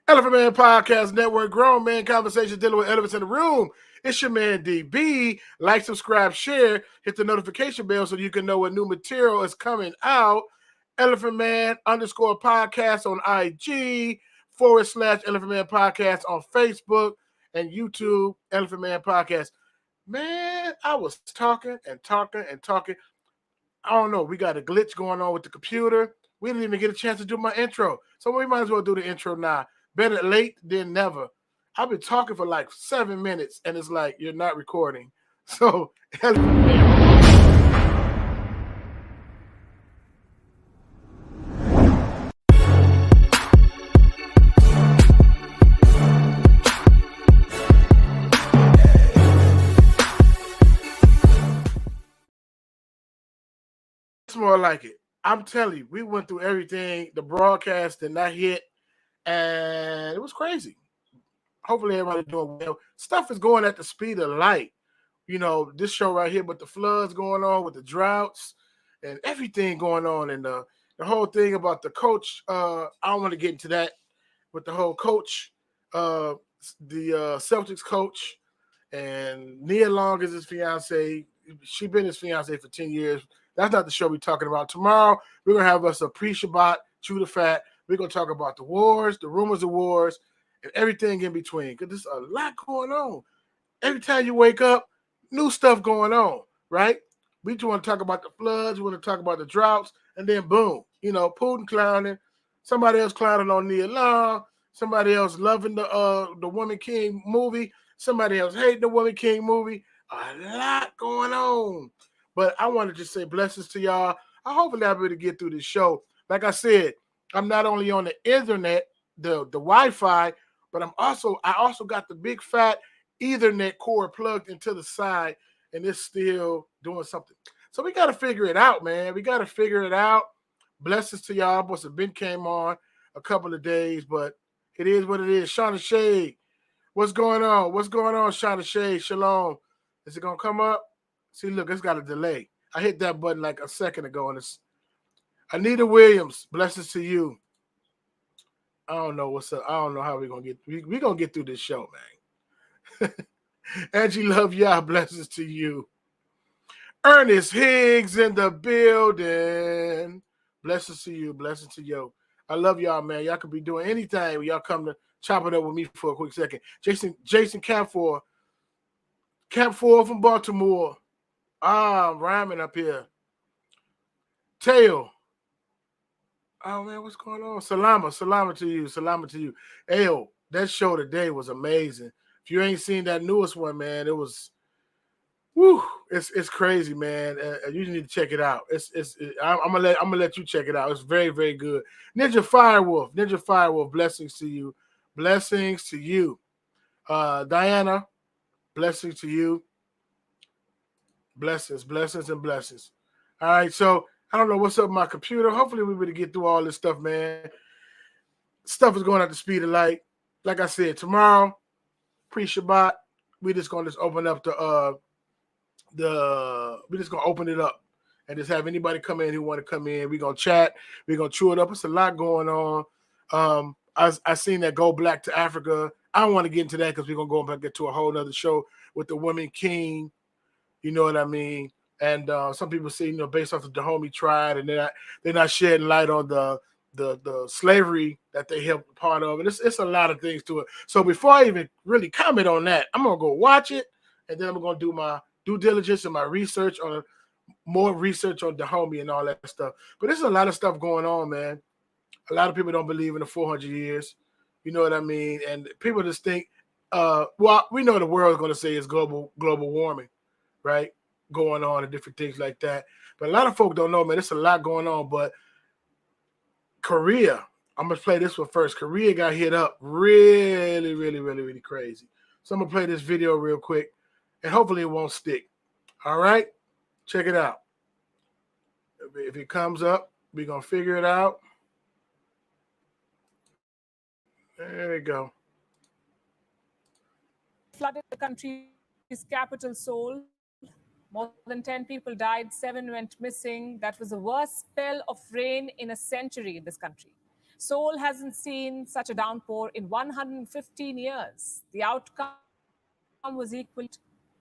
Elephant Man Podcast Network, grown man conversations dealing with elephants in the room. It's your man DB. Like, subscribe, share, hit the notification bell so you can know when new material is coming out. Elephant Man _ podcast on IG / Elephant Man Podcast on Facebook and YouTube, Elephant Man Podcast. Man, I was talking and talking and talking. I don't know. We got a glitch going on with the computer. We didn't even get a chance to do my intro. So we might as well do the intro now. Better late than never. I've been talking for like 7 minutes, and it's like, you're not recording. So, it's more like it. I'm telling you, we went through everything. The broadcast did not hit, and it was crazy. Hopefully everybody doing well. Stuff is going at the speed of light. You know, this show right here with the floods going on, with the droughts, and everything going on, and the whole thing about the coach. I don't want to get into that with the whole coach, the Celtics coach, and Nia Long is his fiance. She's been his fiance for 10 years. That's not the show we're talking about. Tomorrow, we're going to have us a pre-Shabbat, chew the fat. We're going to talk about the wars, the rumors of wars, and everything in between. Because there's a lot going on. Every time you wake up, new stuff going on, right? We just want to talk about the floods. We want to talk about the droughts. And then, boom, you know, Putin clowning. Somebody else clowning on Nia Long. Somebody else loving the Woman King movie. Somebody else hating the Woman King movie. A lot going on. But I want to just say blessings to y'all. I hopefully I'll be able to get through this show. Like I said, I'm not only on the internet, the Wi-Fi, but I also got the big fat Ethernet cord plugged into the side, and it's still doing something. So we got to figure it out, man. We got to figure it out. Blessings to y'all. Must have been came on a couple of days, but it is what it is. Shauna Shade, what's going on? What's going on, Shauna Shade? Shalom. Is it going to come up? See, look, it's got a delay. I hit that button like a second ago, and it's Anita Williams. Blessings to you. I don't know what's up. I don't know how we're going to get. We're going to get through this show, man. Angie Love, y'all. Blessings to you. Ernest Higgs in the building. Blessings to you. Blessings to you. I love y'all, man. Y'all could be doing anything when y'all come to chop it up with me for a quick second. Jason Camphor from Baltimore. I'm rhyming up here. Tail. Oh, man, what's going on? Salama to you. Salama to you. Ayo, that show today was amazing. If you ain't seen that newest one, man, it was, woo, it's crazy, man. You need to check it out. I'm gonna let you check it out. It's very, very good. Ninja Firewolf, blessings to you. Blessings to you. Diana, blessings to you. Blessings. All right, so I don't know what's up with my computer. Hopefully we'll be able to get through all this stuff, man. Stuff is going at the speed of light. Like I said, tomorrow, pre-Shabbat, we're just gonna open up we're just gonna open it up and just have anybody come in who want to come in. We're gonna chat, we're gonna chew it up. It's a lot going on. I seen that Go Black to Africa. I don't want to get into that because we're gonna go back get to a whole other show with the Woman King. You know what I mean? And some people say, you know, based off the Dahomey tribe, and they're not shedding light on the slavery that they helped part of. And it's a lot of things to it. So before I even really comment on that, I'm gonna go watch it, and then I'm gonna do my due diligence and my research on more research on Dahomey and all that stuff. But there's a lot of stuff going on, man. A lot of people don't believe in the 400 years. You know what I mean? And people just think, well, we know the world is going to say it's global warming, right? Going on and different things like that. But a lot of folk don't know, man. There's a lot going on. But Korea, I'm going to play this one first. Korea got hit up really, really, really, really crazy. So I'm going to play this video real quick, and hopefully it won't stick. All right? Check it out. If it comes up, we're going to figure it out. There we go. Flooded the country's capital, Seoul. More than 10 people died, 7 went missing. That was the worst spell of rain in a century in this country. Seoul hasn't seen such a downpour in 115 years. The outcome was equal to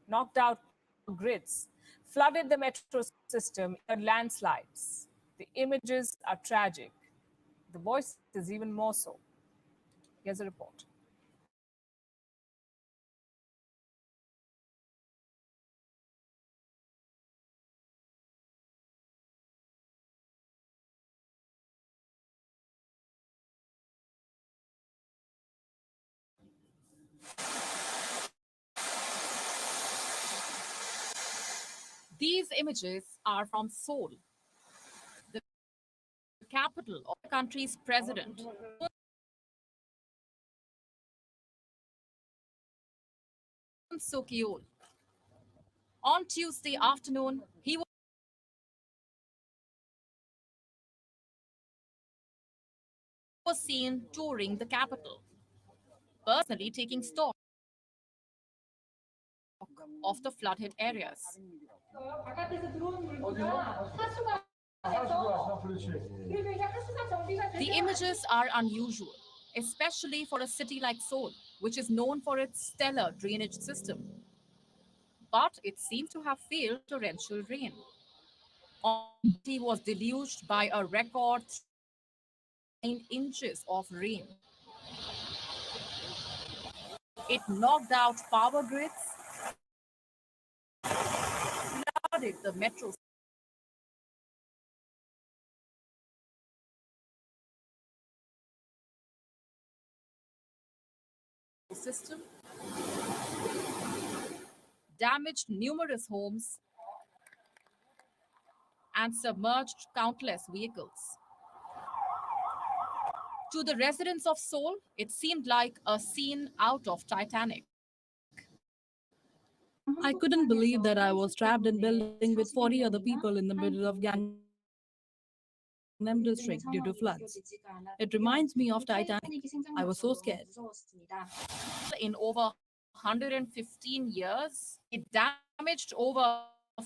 knocked out power grids, flooded the metro system, engineered landslides. The images are tragic. The voices even more so. Here's a report. These images are from Seoul, the capital of the country's president. Suk-yeol. On Tuesday afternoon, he was seen touring the capital, personally taking stock of the flood-hit areas. The images are unusual, especially for a city like Seoul, which is known for its stellar drainage system. But it seems to have failed torrential rain. He was deluged by a record 9 inches of rain. It knocked out power grids, flooded the metro system, damaged numerous homes, and submerged countless vehicles. To the residents of Seoul, it seemed like a scene out of Titanic. I couldn't believe that I was trapped in building with 40 other people in the middle of Gangnam District due to floods. It reminds me of Titanic. I was so scared. In over 115 years, it damaged over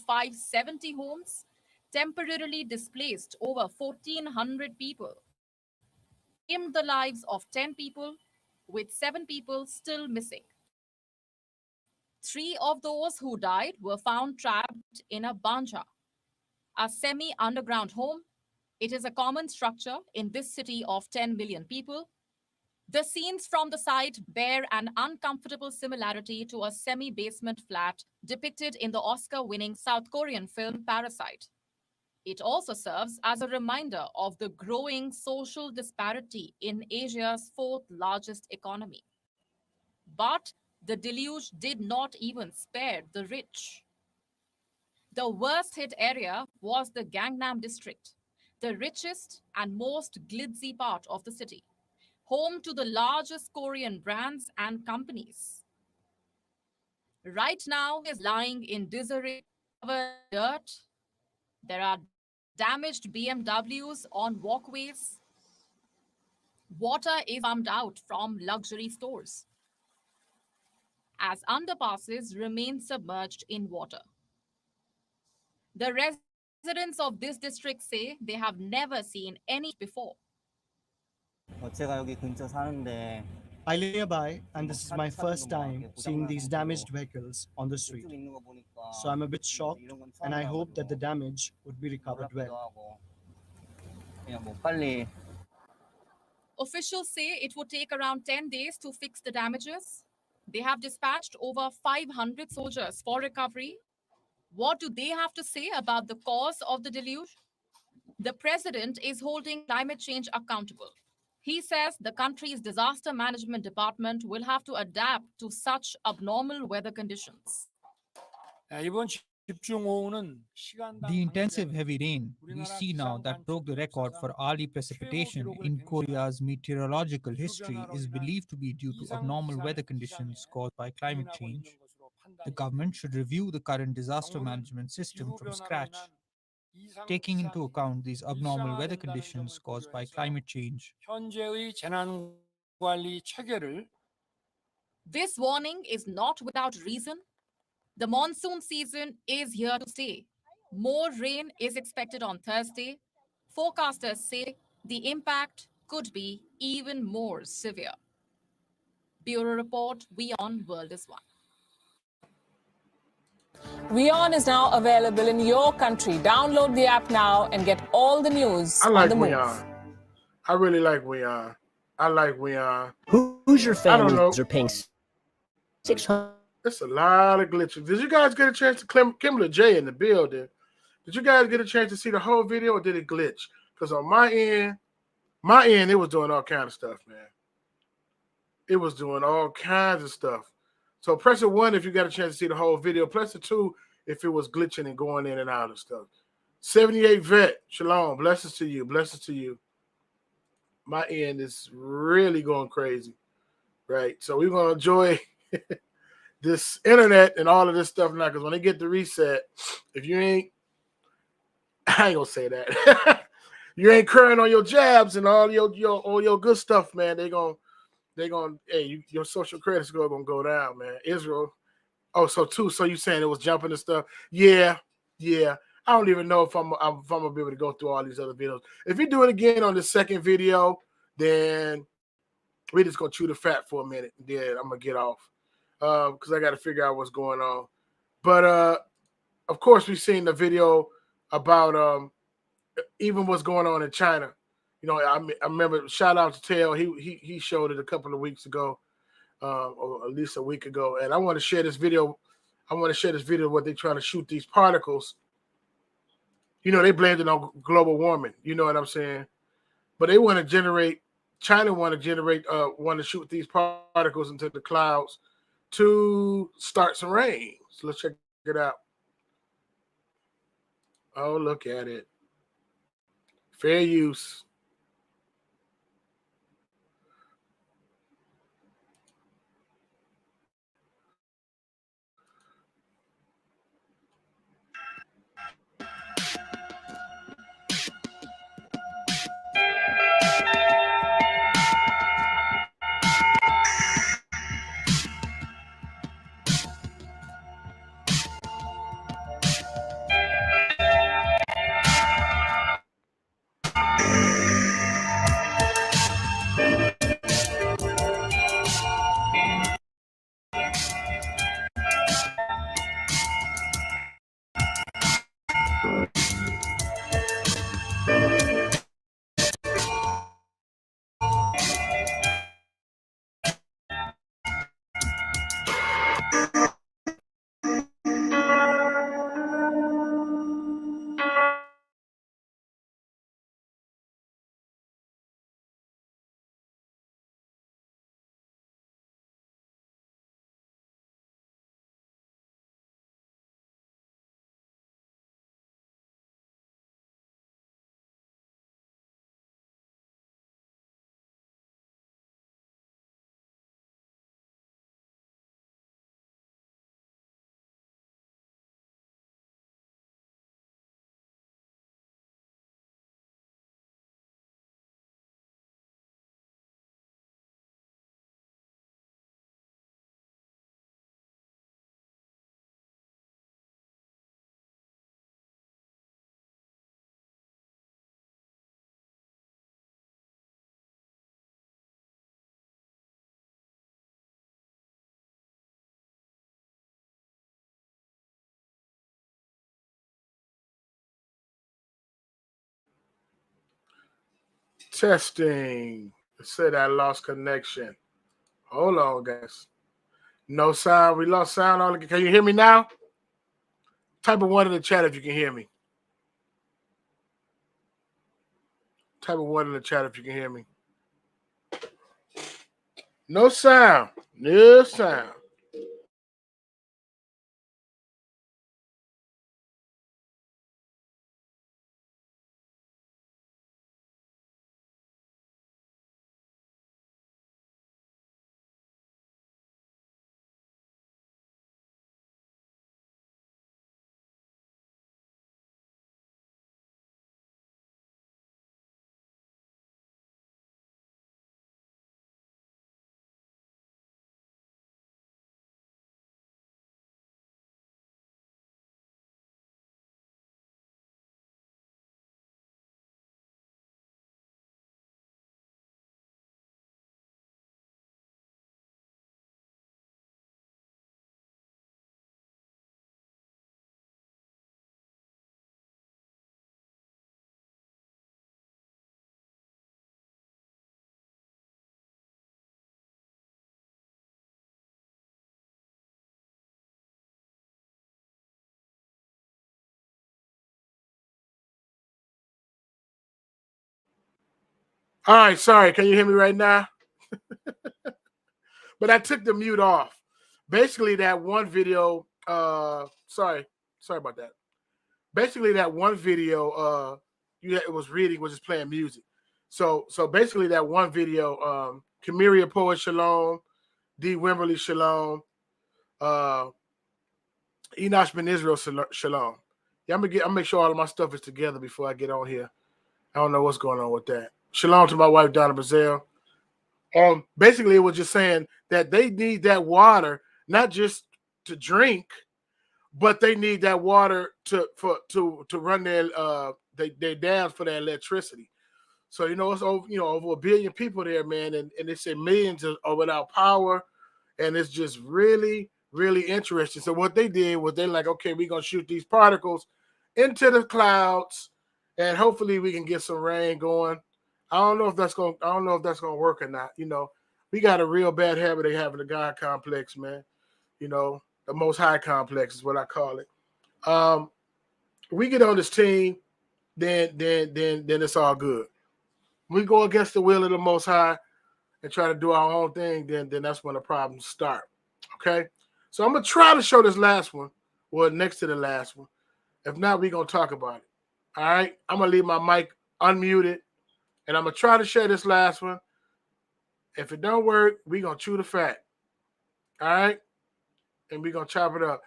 570 homes, temporarily displaced over 1,400 people, claimed the lives of 10 people, with 7 people still missing. 3 of those who died were found trapped in a banja, a semi-underground home. It is a common structure in this city of 10 million people. The scenes from the site bear an uncomfortable similarity to a semi-basement flat depicted in the Oscar-winning South Korean film Parasite. It also serves as a reminder of the growing social disparity in Asia's 4th largest economy. But the deluge did not even spare the rich. The worst hit area was the Gangnam district, the richest and most glitzy part of the city, home to the largest Korean brands and companies. Right now is lying in disarray, covered in dirt. There are damaged BMWs on walkways. Water is pumped out from luxury stores as underpasses remain submerged in water. The residents of this district say they have never seen any before. 제가 여기 근처 사는데 I live nearby, and this is my first time seeing these damaged vehicles on the street. 이쪽에 있는 거 보니까 So I'm a bit shocked, 이런 건 and I 처음 hope that the 봐가지고 damage would be recovered 놀랍기도 well. 하고 그냥 뭐 빨리 Officials say it would take around 10 days to fix the damages. They have dispatched over 500 soldiers for recovery. What do they have to say about the cause of the deluge? The president is holding climate change accountable. He says the country's disaster management department will have to adapt to such abnormal weather conditions. The intensive heavy rain we see now that broke the record for hourly precipitation in Korea's meteorological history is believed to be due to abnormal weather conditions caused by climate change. The government should review the current disaster management system from scratch, taking into account these abnormal weather conditions caused by climate change. This warning is not without reason. The monsoon season is here to stay. More rain is expected on Thursday. Forecasters say the impact could be even more severe. Bureau Report, WION, World is One. WION is now available in your country. Download the app now and get all the news I on like the move. WION. I really like WION. I like WION. Who's your I don't fan know. user paying 600? It's a lot of glitches. Did you guys get a chance to Kimberly J in the building? Did you guys get a chance to see the whole video, or did it glitch? Because on my end, it was doing all kinds of stuff, man. It was doing all kinds of stuff. So press a 1 if you got a chance to see the whole video. Press a 2 if it was glitching and going in and out of stuff. 78 Vet, shalom. Blessings to you. Blessings to you. My end is really going crazy, right? So we're going to enjoy this internet and all of this stuff now, because when they get the reset, if you ain't, I ain't going to say that. You ain't current on your jabs and all your good stuff, man. They're going, hey, your social credit score going to go down, man. Israel. Oh, so you saying it was jumping and stuff? Yeah. I don't even know if I'm gonna be able to go through all these other videos. If you do it again on the second video, then we're just gonna chew the fat for a minute, and then I'm gonna get off because I got to figure out what's going on. But of course, we've seen the video about even what's going on in China. You know, I remember, shout out to Tail. He showed it a couple of weeks ago, or at least a week ago. And I want to share this video. of what they're trying to shoot these particles. You know, they blamed it on global warming. You know what I'm saying? But they want to generate. China want to shoot these particles into the clouds to start some rain. So let's check it out. Oh, look at it. Fair use. Testing. It said I lost connection. Hold on, guys. No sound. We lost sound. Can you hear me now? Type of 1 in the chat if you can hear me. Type of 1 in the chat if you can hear me. No sound. No sound. All right, sorry. Can you hear me right now? But I took the mute off. Basically, that one video. Sorry about that. Basically, that one video. It was reading, was just playing music. So basically, that one video. Kamiria Poet Shalom, D. Wimberly Shalom, Enosh Ben Israel Shalom. Yeah, I'm gonna make sure all of my stuff is together before I get on here. I don't know what's going on with that. Shalom to my wife Donna Brazil. Basically, it was just saying that they need that water not just to drink, but they need that water to run their dams for their electricity. So it's over a billion people there, man, and they say millions are without power, and it's just really, really interesting. So what they did was they're like, okay, we're gonna shoot these particles into the clouds, and hopefully we can get some rain going. I don't know if that's gonna work or not. We got a real bad habit of having a God complex, man. The Most High complex is what I call it. We get on this team, then it's all good. We go against the will of the Most High and try to do our own thing, then that's when the problems start. Okay, so I'm gonna try to show this last one, or next to the last one. If not, we're gonna talk about it. All right, I'm gonna leave my mic unmuted, and I'm gonna try to share this last one. If it don't work, we're gonna chew the fat. All right, and we're gonna chop it up.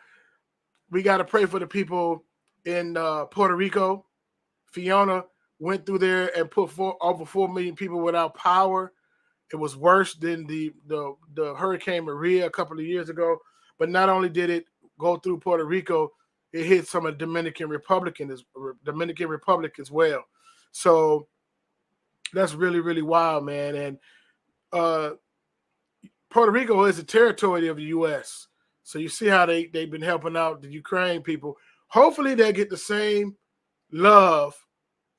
We gotta pray for the people in Puerto Rico. Fiona went through there and put over 4 million people without power. It was worse than the Hurricane Maria a couple of years ago. But not only did it go through Puerto Rico, it hit some of Dominican Republic as well. So that's really, really wild, man. And Puerto Rico is a territory of the U.S. So you see how they've been helping out the Ukraine people. Hopefully they get the same love.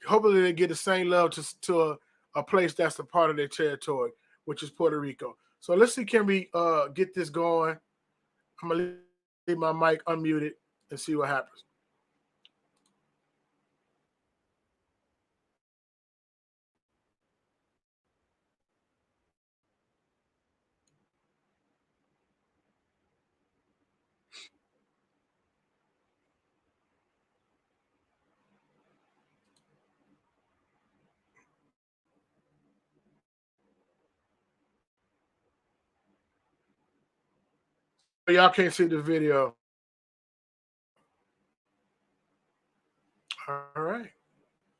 Hopefully they get the same love to a place that's a part of their territory, which is Puerto Rico. So let's see, can we get this going? I'm going to leave my mic unmuted and see what happens. Y'all can't see the video. All right.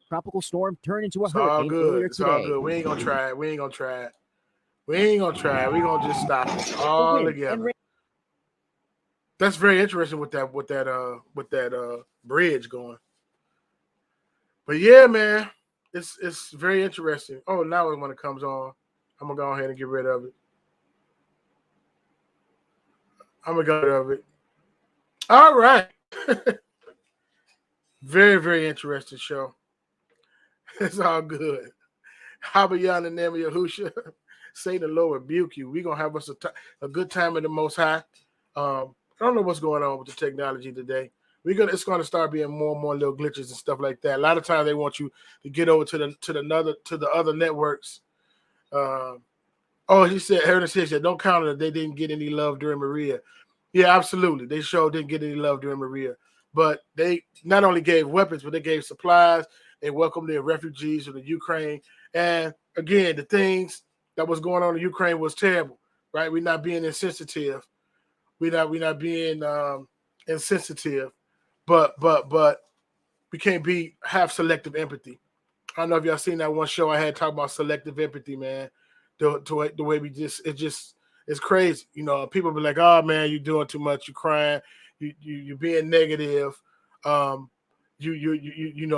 Tropical storm turned into a It's all hurricane good. earlier It's all today. good. We ain't gonna try it. We're gonna just stop it all together. That's very interesting with that bridge going. But yeah, man, it's very interesting. Oh, now when it comes on, I'm gonna go ahead and get rid of it. All right. Very, very interesting show. It's all good. How beyond the name of Yahusha? Say the Lord rebuke you. We're going to have us a good time in the Most High. I don't know what's going on with the technology today. It's going to start being more and more little glitches and stuff like that. A lot of times they want you to get over to the other networks. He said, Ernest Hicks said, don't count it. They didn't get any love during Maria. Yeah, absolutely. They sure didn't get any love during Maria. But they not only gave weapons, but they gave supplies. They welcomed their refugees from the Ukraine. And again, the things that was going on in Ukraine was terrible, right? We're not being insensitive. We're not being insensitive, but we can't have selective empathy. I don't know if y'all seen that one show I had talking about selective empathy, man. The way it's crazy. People be like, "Oh man, you're doing too much. You're crying. You're being negative. You're being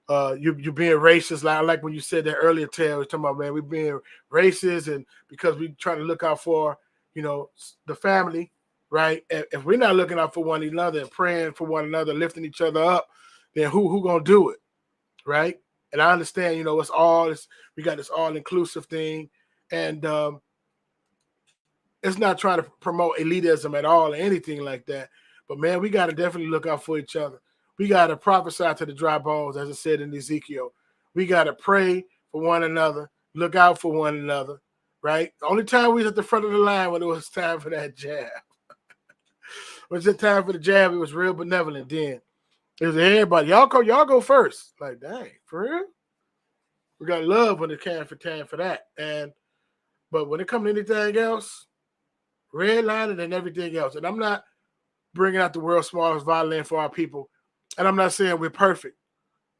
racist." Like when you said that earlier, Taylor was talking about, man, we're being racist, and because we try to look out for the family, right? If we're not looking out for one another and praying for one another, lifting each other up, then who gonna do it, right? And I understand, we got this all-inclusive thing, and it's not trying to promote elitism at all or anything like that. But man, we got to definitely look out for each other. We got to prophesy to the dry bones, as it said in Ezekiel. We got to pray for one another look out for one another, right? The only time we was at the front of the line when it was time for that jab. When it was time for the jab, it was real benevolent then. It was everybody. Y'all go first. Like, dang, for real? We got love when it came for time for that. But when it comes to anything else, redlining and everything else. And I'm not bringing out the world's smallest violin for our people. And I'm not saying we're perfect,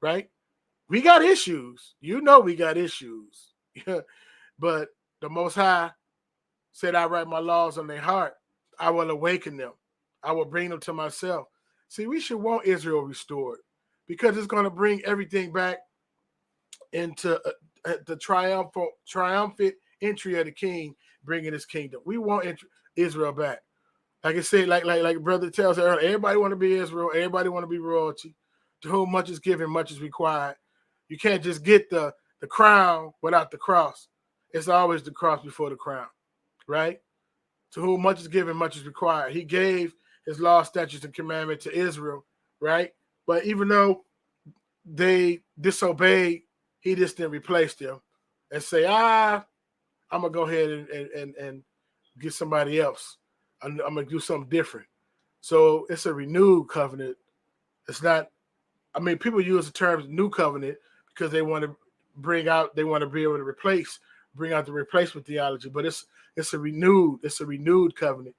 right? We got issues. You know we got issues. But the Most High said, I write my laws on their heart. I will awaken them. I will bring them to myself. See, we should want Israel restored because it's going to bring everything back into the triumphant entry of the king, bringing his kingdom. We want Israel back. Like I said, like brother tells earlier, everybody want to be Israel. Everybody want to be royalty. To whom much is given, much is required. You can't just get the crown without the cross. It's always the cross before the crown, right? To whom much is given, much is required. He gave his law, statutes, and commandment to Israel, right? But even though they disobeyed, he just didn't replace them and say, I'm going to go ahead and get somebody else. I'm going to do something different. So it's a renewed covenant. It's not, I mean, people use the term new covenant because they want to be able to bring out the replacement theology, but it's a renewed covenant,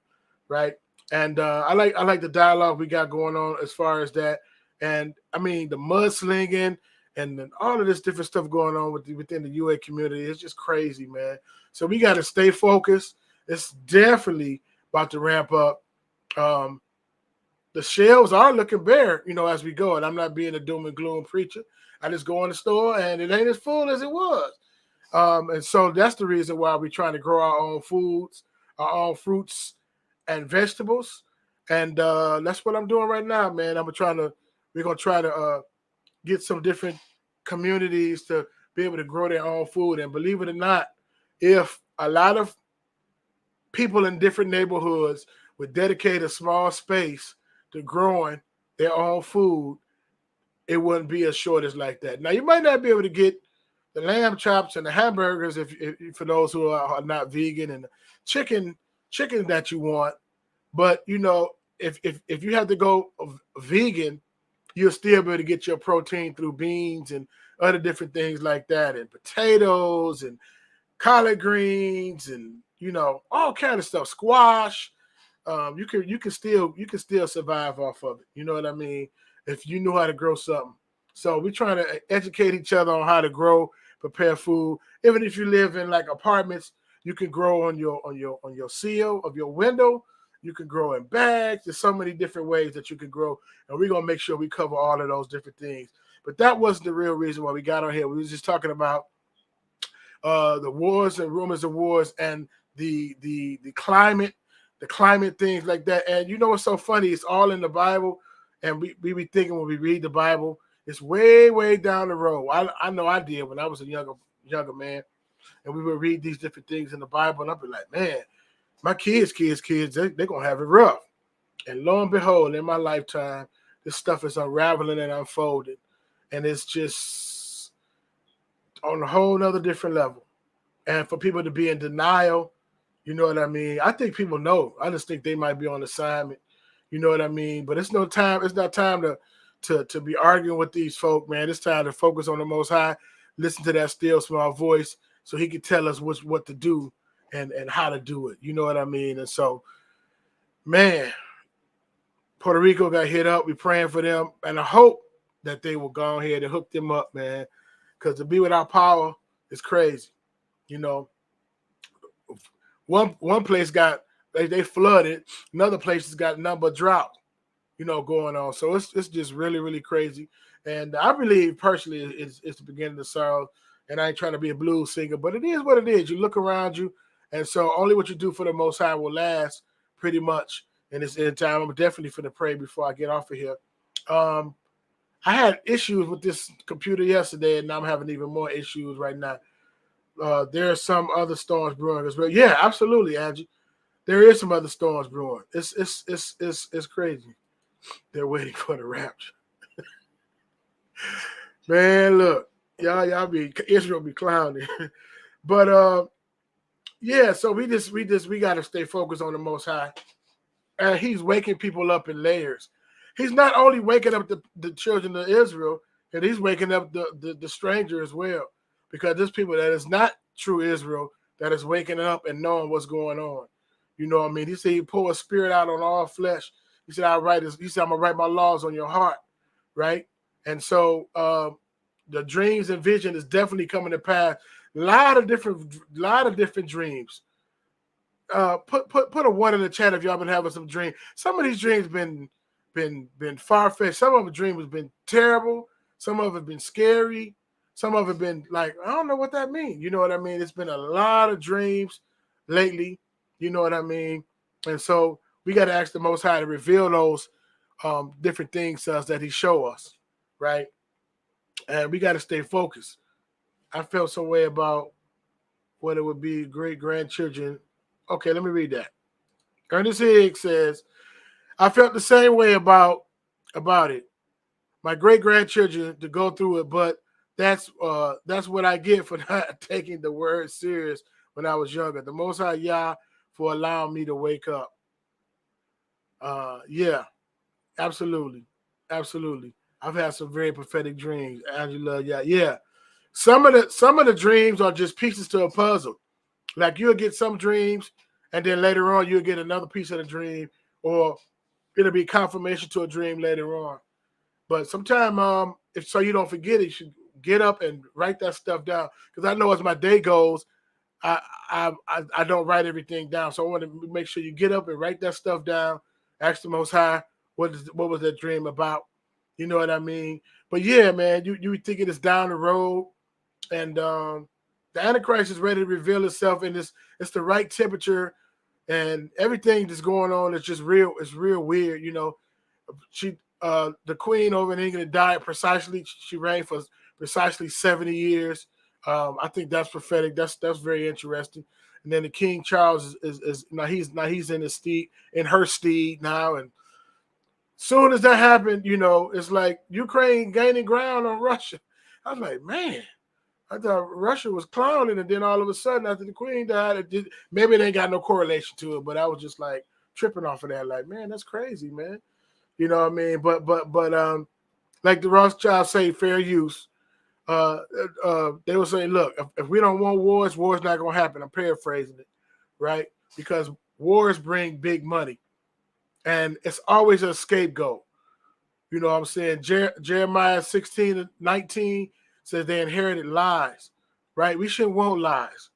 right? And I like the dialogue we got going on as far as that. And I mean, the mudslinging and all of this different stuff going on within the UA community is just crazy, man. So we got to stay focused. It's definitely about to ramp up. The shelves are looking bare, as we go. And I'm not being a doom and gloom preacher. I just go in the store and it ain't as full as it was. And so that's the reason why we're trying to grow our own foods, our own fruits and vegetables. And that's what I'm doing right now, man. We're going to try to get some different communities to be able to grow their own food. And believe it or not, if a lot of people in different neighborhoods would dedicate a small space to growing their own food, it wouldn't be a shortage like that. Now, you might not be able to get the lamb chops and the hamburgers if for those who are not vegan, and the chicken that you want. But, if you have to go vegan, you'll still be able to get your protein through beans and other different things like that, and potatoes and collard greens and, all kind of stuff, squash. You can still survive off of it. You know what I mean? If you know how to grow something. So we're trying to educate each other on how to grow, prepare food. Even if you live in like apartments, you can grow on your seal of your window. You can grow in bags. There's so many different ways that you can grow, and we're gonna make sure we cover all of those different things. But that wasn't the real reason why we got on here. We was just talking about the wars and rumors of wars and the climate things like that. And you know what's so funny? It's all in the Bible, and we be thinking when we read the Bible, it's way down the road. I know I did when I was a younger man, and we would read these different things in the Bible, and I'd be like, man, my kids, they're gonna have it rough. And lo and behold, in my lifetime, this stuff is unraveling and unfolding, and it's just on a whole nother different level. And for people to be in denial, you know what I mean? I think people know. I just think they might be on assignment. You know what I mean? But it's not time to be arguing with these folk, man. It's time to focus on the Most High, listen to that still small voice so he can tell us what to do and how to do it. You know what I mean? And so, man, Puerto Rico got hit up. We're praying for them. And I hope that they will go ahead and hook them up, man. Because to be without power is crazy. One place they flooded. Another place has got nothing but drought, going on. So it's just really, really crazy. And I believe personally it's the beginning of sorrow. And I ain't trying to be a blues singer, but it is what it is. You look around you, and so only what you do for the Most High will last pretty much in this end time. I'm definitely finna pray before I get off of here. I had issues with this computer yesterday, and now I'm having even more issues right now. There are some other storms brewing as well. Yeah, absolutely, Angie. There is some other storms brewing. It's crazy. They're waiting for the rapture. Man, look, y'all Israel be clowning. But yeah, so we got to stay focused on the Most High, and He's waking people up in layers. He's not only waking up the children of Israel, and He's waking up the stranger as well, because there's people that is not true Israel that is waking up and knowing what's going on. You know what I mean? He said He pour a spirit out on all flesh. He said He said I'm gonna write my laws on your heart, right? And so the dreams and vision is definitely coming to pass. A lot of different dreams. Put a one in the chat if y'all been having some dreams. Some of these dreams been far-fetched. Some of the dreams have been terrible. Some of it been scary. Some of it been like, I don't know what that means. You know what I mean? It's been a lot of dreams lately. You know what I mean? And so we got to ask the Most High to reveal those different things to us that He show us, right? And we got to stay focused. I felt some way about what it would be great-grandchildren. Okay, let me read that. Ernest Higgs says, I felt the same way about it. My great-grandchildren to go through it, but that's what I get for not taking the word serious when I was younger. The Most High Yah for allowing me to wake up. Yeah, absolutely. Absolutely. I've had some very prophetic dreams, Angela. Yeah. Some of the dreams are just pieces to a puzzle. Like you'll get some dreams, and then later on you'll get another piece of the dream, or it'll be confirmation to a dream later on. But sometimes, if so you don't forget it, you should get up and write that stuff down. Because I know as my day goes, I don't write everything down. So I want to make sure you get up and write that stuff down. Ask the Most High, what was that dream about? You know what I mean? But yeah, man, you thinking it's down the road, and the Antichrist is ready to reveal itself, and it's the right temperature, and everything that's going on is just real. It's real weird, you know. The queen over in England died precisely. She reigned for precisely 70 years. I think that's prophetic. That's very interesting. And then the King Charles is now he's in her steed now, and soon as that happened, you know, it's like Ukraine gaining ground on Russia. I was like, man, I thought Russia was clowning, and then all of a sudden, after the Queen died, maybe they ain't got no correlation to it, but I was just like tripping off of that. Like, man, that's crazy, man. You know what I mean? But like the Rothschilds say, fair use. They were saying, look, if we don't want wars not gonna happen. I'm paraphrasing it, right? Because wars bring big money, and it's always a scapegoat. You know what I'm saying? Jeremiah 16:19 says they inherited lies, right? We shouldn't want lies,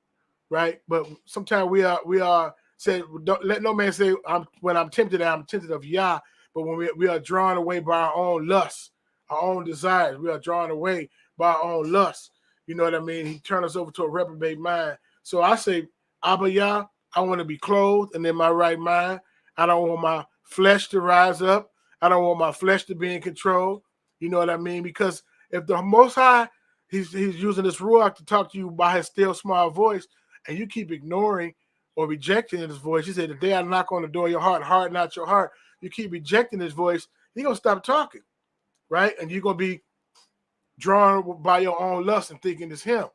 right? But sometimes we are said, don't let no man say when I'm tempted of Yah, but when we are drawn away by our own lusts, our own desires, we are drawn away by our own lusts. You know what I mean? He turned us over to a reprobate mind. So I say, Abba Yah, I want to be clothed and in my right mind. I don't want my flesh to rise up. I don't want my flesh to be in control. You know what I mean? Because if the Most High, he's using this ruach to talk to you by his still small voice, and you keep ignoring or rejecting his voice, he said, the day I knock on the door of your heart, harden not your heart. You keep rejecting his voice, he's going to stop talking, right? And you're going to be drawn by your own lust and thinking it's him,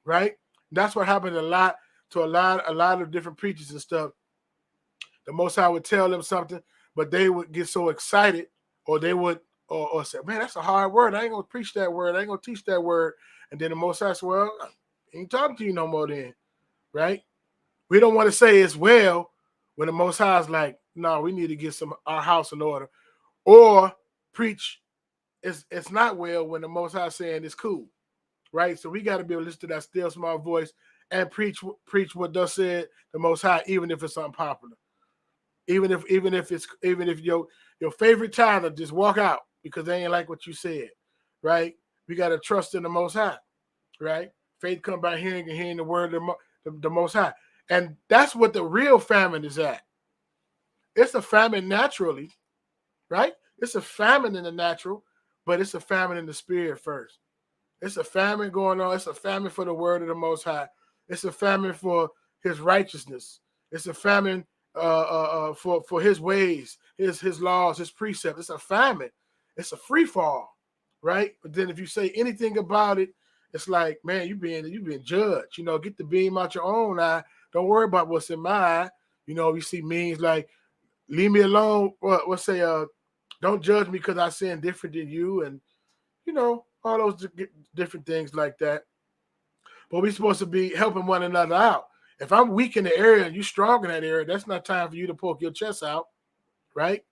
right? That's what happened a lot of different preachers and stuff. The Most High would tell them something, but they would get so excited, or they would or say, man, that's a hard word. I ain't gonna preach that word. I ain't gonna teach that word. And then the Most High said, well, I ain't talking to you no more then, right? We don't want to say it's well when the Most High is like, no, we need to get our house in order, or preach it's not well when the Most High is saying it's cool, right? So we got to be able to listen to that still small voice and preach what thus said the Most High, even if it's unpopular. Even if your favorite tither just walk out because they ain't like what you said, right? We got to trust in the Most High, right? Faith come by hearing, and hearing the word of the Most High. And that's what the real famine is at. It's a famine naturally, right? It's a famine in the natural, but it's a famine in the spirit first. It's a famine going on. It's a famine for the word of the Most High. It's a famine for his righteousness. It's a famine for his ways, his laws, his precepts. It's a famine. It's a free fall, right? But then if you say anything about it, it's like, man, you being judged. You know, get the beam out your own eye. Don't worry about what's in my eye. You know, you see memes like, leave me alone. What say, don't judge me because I sin different than you, and you know, all those different things like that. But we're supposed to be helping one another out. If I'm weak in the area and you strong in that area, that's not time for you to poke your chest out, right?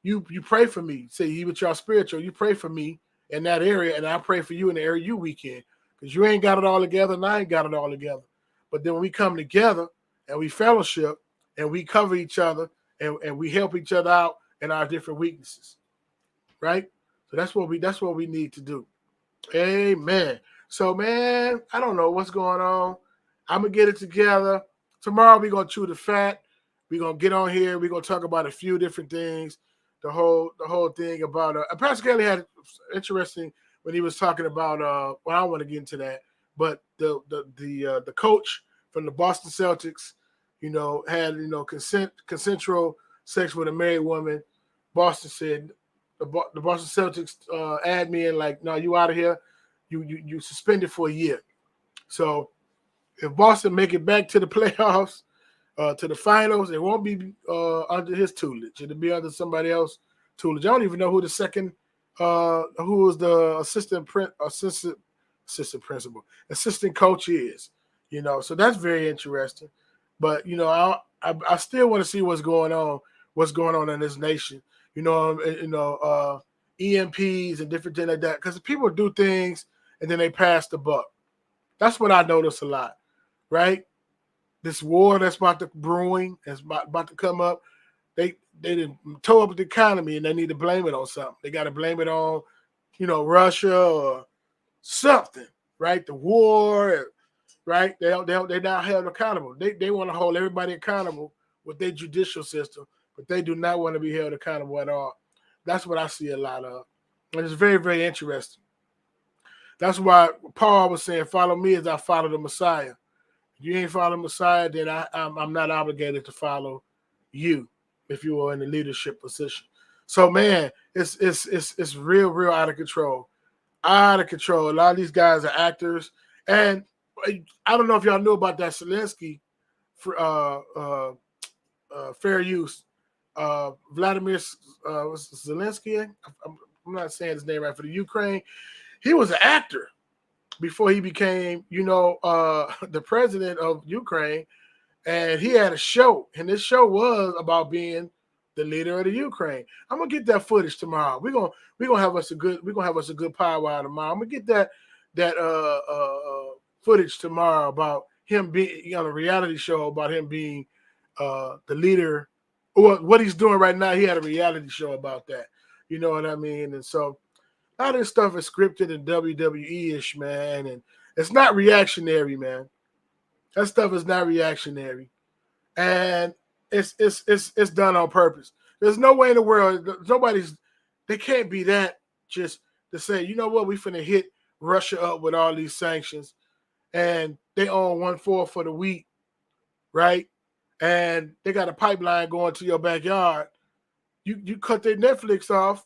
You pray for me. Say you with y'all spiritual, you pray for me in that area, and I pray for you in the area you weak in. Because you ain't got it all together, and I ain't got it all together. But then when we come together and we fellowship and we cover each other and we help each other out in our different weaknesses, right? So that's what we need to do. Amen. So, man, I don't know what's going on. I'm gonna get it together. Tomorrow we're gonna chew the fat. We're gonna get on here. We're gonna talk about a few different things. The whole thing about Pastor Kelly had interesting when he was talking about well, I don't want to get into that, but the coach from the Boston Celtics, you know, had, you know, consensual sex with a married woman. Boston said the Boston Celtics admin like, no, you out of here. You suspended for a year. So if Boston make it back to the playoffs, to the finals, it won't be under his tutelage. It'll be under somebody else's tutelage. I don't even know who the second, who was the assistant coach is. You know, so that's very interesting. But you know, I still want to see what's going on in this nation. You know, EMPs and different things like that. Because people do things and then they pass the buck. That's what I notice a lot, right? This war that's about to brewing, that's about to come up, they didn't tow up the economy and they need to blame it on something. They got to blame it on, you know, Russia or something, right? The war, right? They're not held accountable. They want to hold everybody accountable with their judicial system, but they do not want to be held accountable at all. That's what I see a lot of. And it's very, very interesting. That's why Paul was saying, follow me as I follow the Messiah. If you ain't following Messiah, then I'm not obligated to follow you if you are in the leadership position. So, man, it's real out of control. Out of control. A lot of these guys are actors. And I don't know if y'all knew about that Zelensky fair use. Vladimir Zelensky, I'm not saying his name right, for the Ukraine. He was an actor before he became, you know, the president of Ukraine, and he had a show, and this show was about being the leader of the Ukraine. I'm gonna get that footage tomorrow. We're gonna have us a good powwow tomorrow. I'm gonna get that footage tomorrow about him being on a reality show about him being the leader, or what he's doing right now. He had a reality show about that. You know what I mean? And so a lot of this stuff is scripted and WWE-ish, man, and it's not reactionary, man. That stuff is not reactionary, and it's done on purpose. There's no way in the world, they can't be that just to say, you know what, we finna hit Russia up with all these sanctions, and they own 1/4 for the wheat, right? And they got a pipeline going to your backyard. You cut their Netflix off.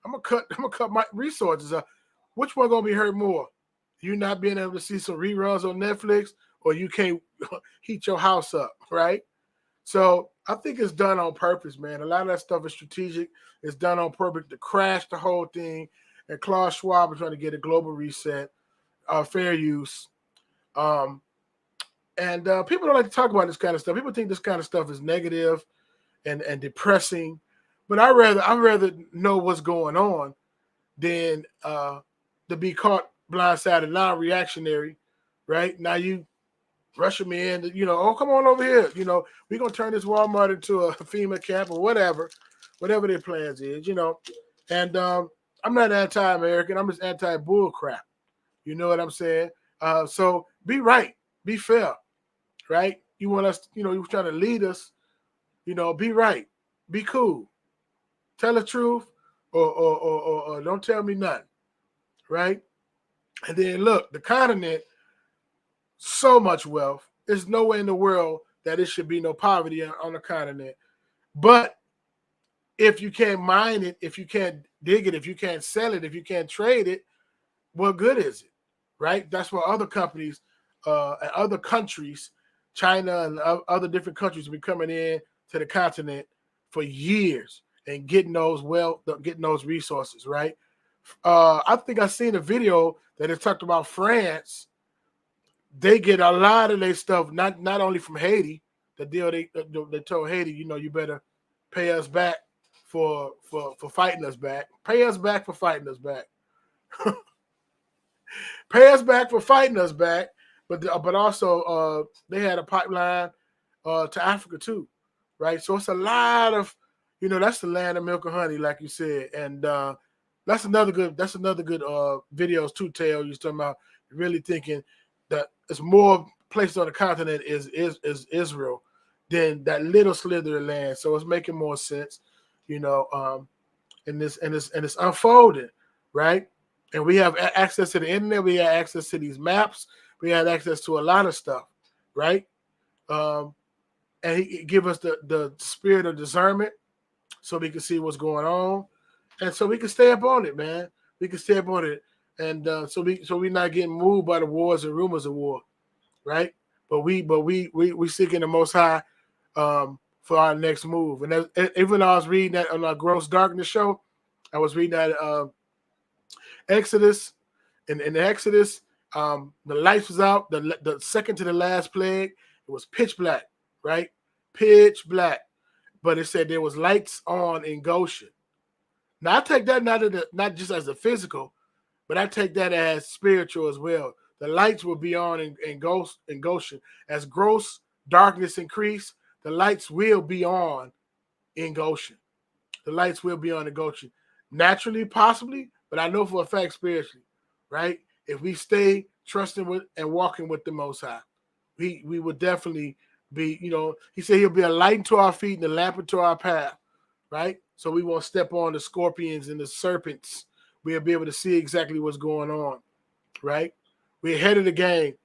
I'm gonna cut my resources up. Which one gonna be hurt more? You not being able to see some reruns on Netflix, or you can't heat your house up, right? So I think it's done on purpose, man. A lot of that stuff is strategic. It's done on purpose to crash the whole thing. And Klaus Schwab is trying to get a global reset, fair use. And people don't like to talk about this kind of stuff. People think this kind of stuff is negative and depressing. But I'd rather know what's going on than to be caught blindsided, non-reactionary, right? Now you rushing me in, you know, oh, come on over here. You know, we're going to turn this Walmart into a FEMA camp or whatever their plans is, you know. And I'm not anti-American. I'm just anti-bull crap. You know what I'm saying? So be right. Be fair, right? You want us, you know, you're trying to lead us, you know, be right. Be cool. Tell the truth or don't tell me nothing, right? And then look, the continent, so much wealth. There's no way in the world that it should be no poverty on the continent. But if you can't mine it, if you can't dig it, if you can't sell it, if you can't trade it, what good is it? right? That's why other companies and other countries, China and other different countries, have been coming in to the continent for years and getting those resources, right? I think I seen a video that it talked about France. They get a lot of their stuff not only from Haiti. The deal they told Haiti, you better pay us back for fighting us back. Pay us back for fighting us back. Pay us back for fighting us back. But also they had a pipeline to Africa too, right? So it's a lot of, that's the land of milk and honey, like you said, and that's another good videos too. Tale you talking about really thinking that it's more places on the continent is Israel than that little slither of land. So it's making more sense, and it's unfolding, right? And we have access to the internet. We have access to these maps. We have access to a lot of stuff, right? And he give us the spirit of discernment so we can see what's going on, and so we can stay up on it, man. We can stay up on it, and so we're not getting moved by the wars and rumors of war, right? But we seeking the Most High for our next move. And even though I was reading that on our Gross Darkness show, I was reading that Exodus. In Exodus, the lights was out. The second to the last plague, it was pitch black, right? Pitch black. But it said there was lights on in Goshen. Now I take that not just as a physical, but I take that as spiritual as well. The lights will be on in Goshen. As gross darkness increase, the lights will be on in Goshen. The lights will be on in Goshen. Naturally, possibly, but I know for a fact spiritually, right? If we stay trusting with and walking with the Most High, we would definitely be, he said he'll be a light unto our feet and a lamp unto our path, right? So we won't step on the scorpions and the serpents. We'll be able to see exactly what's going on, right? We're ahead of the game,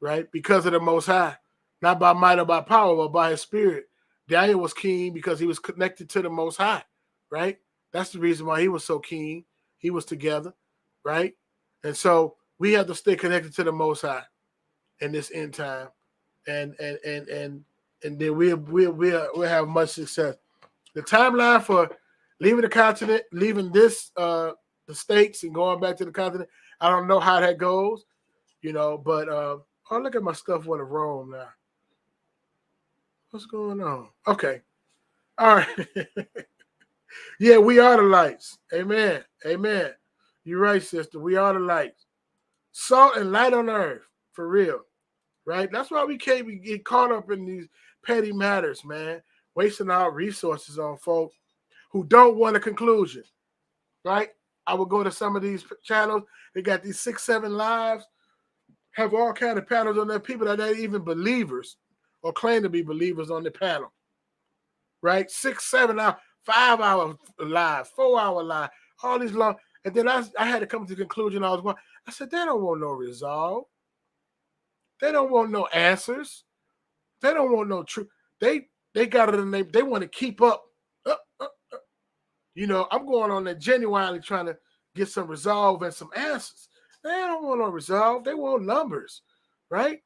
right? Because of the Most High, not by might or by power, but by his spirit. Daniel was keen because he was connected to the Most High, right? That's the reason why he was so keen. He was together, right? And so we have to stay connected to the Most High in this end time, and then we'll have much success. The timeline for leaving the continent, leaving the states, and going back to the continent, I don't know how that goes, But look at my stuff went to Rome now. What's going on? Okay, all right. Yeah, we are the lights. Amen. Amen. You're right, sister. We are the lights. Salt and light on earth, for real. Right? That's why we can't get caught up in these petty matters, man. Wasting our resources on folks who don't want a conclusion. Right? I would go to some of these channels. They got these 6, 7 lives, have all kind of panels on there. People that ain't even believers or claim to be believers on the panel. Right? 6, 7 hours, 5 hours live, 4 hour live, all these long. And then I had to come to the conclusion I said, they don't want no resolve. They don't want no answers. They don't want no truth. They got it in they want to keep up. I'm going on there genuinely trying to get some resolve and some answers. They don't want no resolve. They want numbers, right?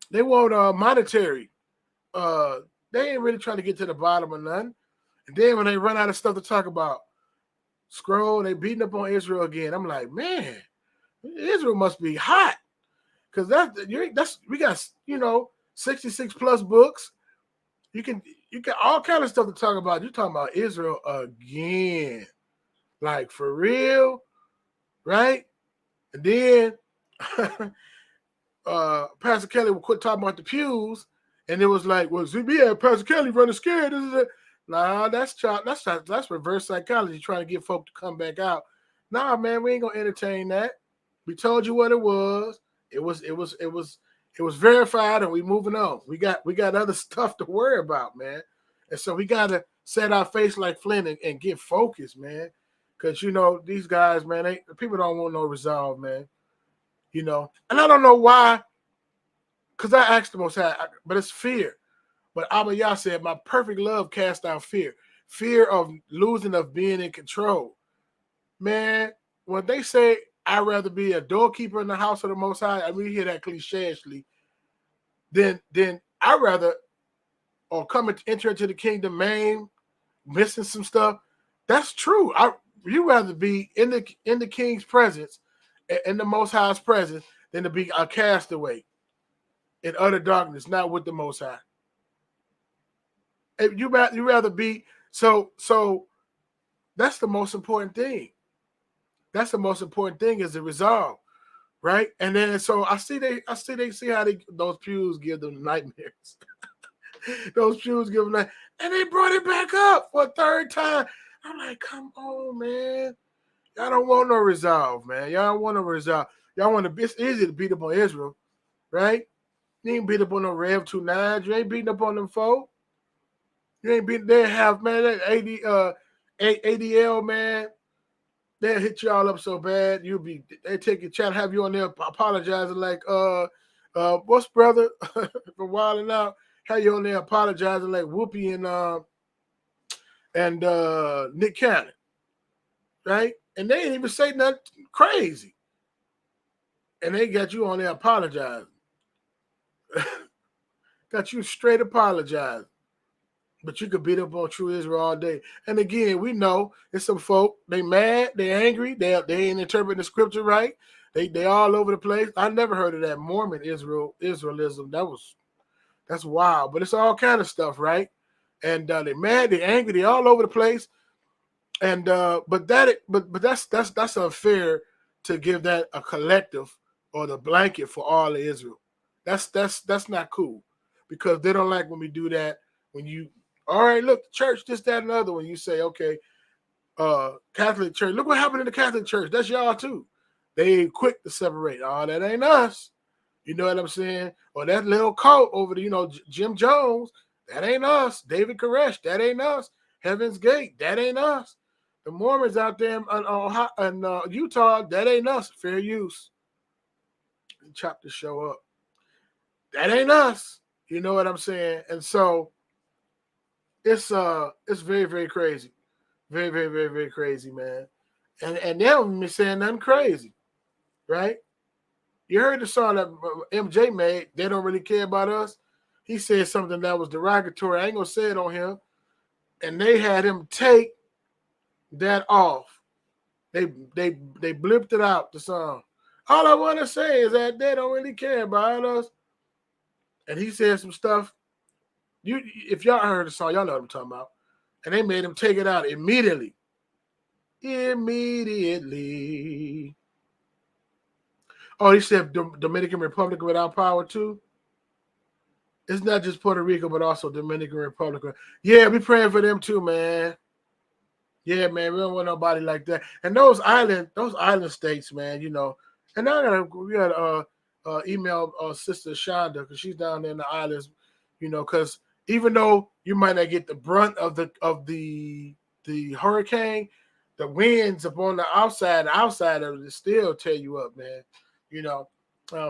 They want monetary. They ain't really trying to get to the bottom of nothing. And then when they run out of stuff to talk about, scroll, they beating up on Israel again. I'm like, man, Israel must be hot. Because we got 66 plus books. You can all kind of stuff to talk about. You're talking about Israel again. Like for real, right? And then Pastor Kelly would quit talking about the pews, and it was like, well, Pastor Kelly running scared. Nah, that's reverse psychology, trying to get folk to come back out. Nah, man, we ain't gonna entertain that. We told you what it was. It was verified, and we moving on. We got other stuff to worry about, man. And so we gotta set our face like Flint and get focused, man. Because these guys, man, people don't want no resolve, man. And I don't know why. Because I asked the Most High, but it's fear. But Abba Yah said, my perfect love cast out fear. Fear of losing, of being in control. Man, when they say, I'd rather be a doorkeeper in the house of the Most High. I mean, you hear that cliche-ishly. Then I'd rather or come and enter into the kingdom maimed, missing some stuff. That's true. You rather be in the king's presence, in the Most High's presence, than to be a castaway in utter darkness, not with the Most High. You rather be so. That's the most important thing. That's the most important thing is the resolve, right? And then so I see how those pews give them nightmares. Those pews give them and they brought it back up for a third time. I'm like, come on, man. Y'all don't want no resolve, man. Y'all don't want no resolve. Y'all want to. It's easy to beat up on Israel, right? You ain't beat up on no Rev 29. You ain't beating up on them folk. You ain't beating. They have, man, that ADL, man. They'll hit y'all up so bad. They take your chat, have you on there apologizing like what's brother from Wilding Out? Have you on there apologizing like Whoopi and Nick Cannon, right? And they ain't even say nothing crazy. And they got you on there apologizing. Got you straight apologizing. But you could beat up on True Israel all day. And again, we know it's some folk, they mad, they angry, they ain't interpreting the scripture right. They all over the place. I never heard of that Mormon Israelism. That's wild. But it's all kind of stuff, right? And they mad, they angry, they all over the place. And but that's unfair to give that a collective or the blanket for all of Israel. That's not cool, because they don't like when we do that. When you, all right, look, church, this, that, and the other. When you say, okay, Catholic Church, look what happened in the Catholic Church. That's y'all too. They ain't quick to separate. Oh, that ain't us. You know what I'm saying? Or that little cult over there, Jim Jones, that ain't us. David Koresh, that ain't us. Heaven's Gate, that ain't us. The Mormons out there in Utah, that ain't us. Fair use. Chop the show up. That ain't us. You know what I'm saying? And so it's very, very crazy. Very, very, very, very crazy, man. And they haven't been saying nothing crazy, right? You heard the song that MJ made, They Don't Really Care About Us. He said something that was derogatory. I ain't gonna say it on him. And they had him take that off. They blipped it out, the song. All I want to say is that they don't really care about us. And he said some stuff. If y'all heard the song, y'all know what I'm talking about. And they made him take it out immediately. Immediately. Oh, he said Dominican Republic without power too. It's not just Puerto Rico, but also Dominican Republic. Yeah, we praying for them too, man. Yeah, man, we don't want nobody like that. And those island states, man, And we gotta email Sister Shonda, because she's down there in the islands, because even though you might not get the brunt of the hurricane, the winds up on the outside of it still tear you up, man.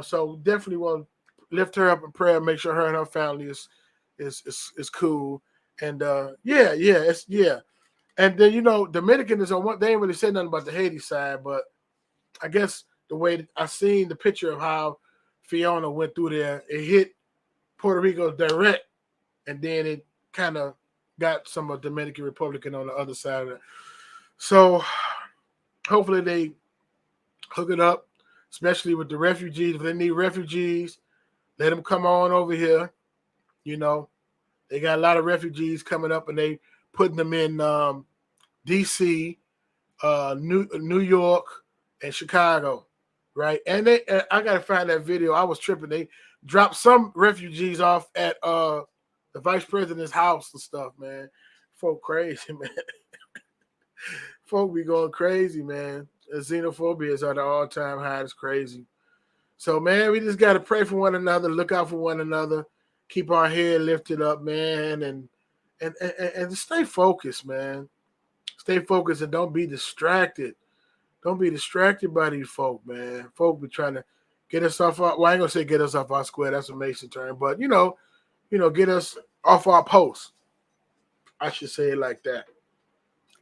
So definitely want to lift her up in prayer, make sure her and her family is cool. And yeah. And then Dominican is on one. They ain't really said nothing about the Haiti side, but I guess the way I seen the picture of how Fiona went through there, it hit Puerto Rico direct, and then it kind of got some of Dominican Republican on the other side of it. So hopefully they hook it up, especially with the refugees. If they need refugees, let them come on over here. They got a lot of refugees coming up, and they putting them in D.C., New York, and Chicago, right? And I gotta find that video. I was tripping. They dropped some refugees off at the vice president's house and stuff, man. Folk crazy, man. Folk be going crazy, man. The xenophobia is at an all-time high. It's crazy. So, man, we just gotta pray for one another, look out for one another, keep our head lifted up, man, and stay focused, man. Stay focused and don't be distracted. Don't be distracted by these folk, man. Folk be trying to get us off our, well, I ain't gonna say get us off our square, that's a Mason term, but get us off our post. I should say it like that.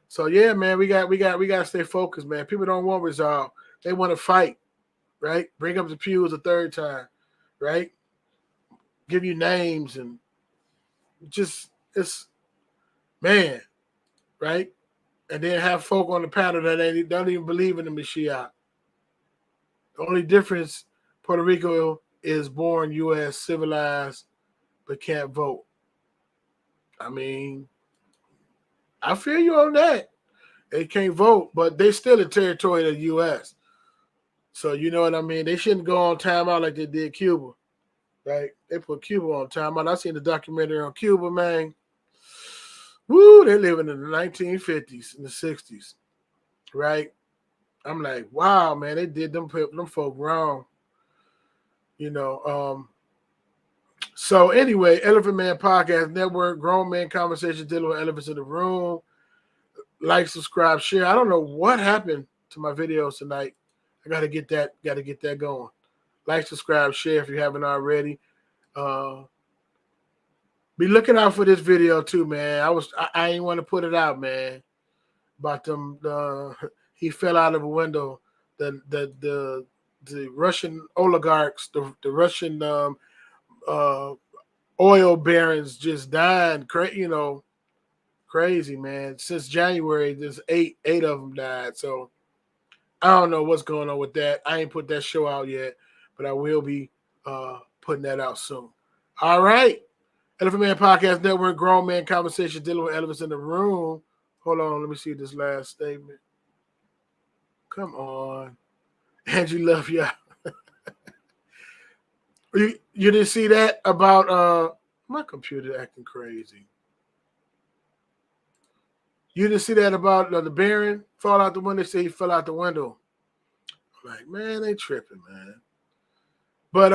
So yeah, man, we got to stay focused, man. People don't want resolve. They want to fight, right? Bring up the pews a third time, right? Give you names and just it's man, right? And then have folk on the panel that they don't even believe in the Mashiach. The only difference, Puerto Rico is born U.S. civilized, but can't vote. I mean, I feel you on that. They can't vote, but they still a territory of the U.S. So you know what I mean? They shouldn't go on timeout like they did Cuba, right? They put Cuba on timeout. I seen the documentary on Cuba, man. Woo, they living in the 1950s and the 60s, right? I'm like, wow, man, they did them folk wrong. You know, so anyway, Elephant Man Podcast Network, Grown Man Conversations dealing with elephants in the room. Like, subscribe, share. I don't know what happened to my videos tonight. I gotta get that going. Like, subscribe, share if you haven't already. Be looking out for this video too, man. I ain't want to put it out, man. About them, he fell out of a window. The Russian oligarchs, the Russian oil barons just died. Crazy, man. Since January, there's eight of them died. So I don't know what's going on with that. I ain't put that show out yet, but I will be putting that out soon. All right. Elephant Man Podcast Network, Grown Man Conversation dealing with elephants in the room. Hold on, let me see this last statement. Come on. Angie, love ya. You didn't see that about my computer acting crazy. You didn't see that about the Baron fall out the window? They say he fell out the window. I'm like, man, they tripping, man. But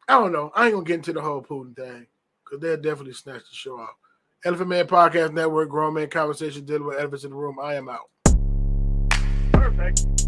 I don't know. I ain't gonna get into the whole Putin thing because they'll definitely snatch the show off. Elephant Man Podcast Network, Grown Man Conversation dealing with elephants in the room. I am out. Perfect.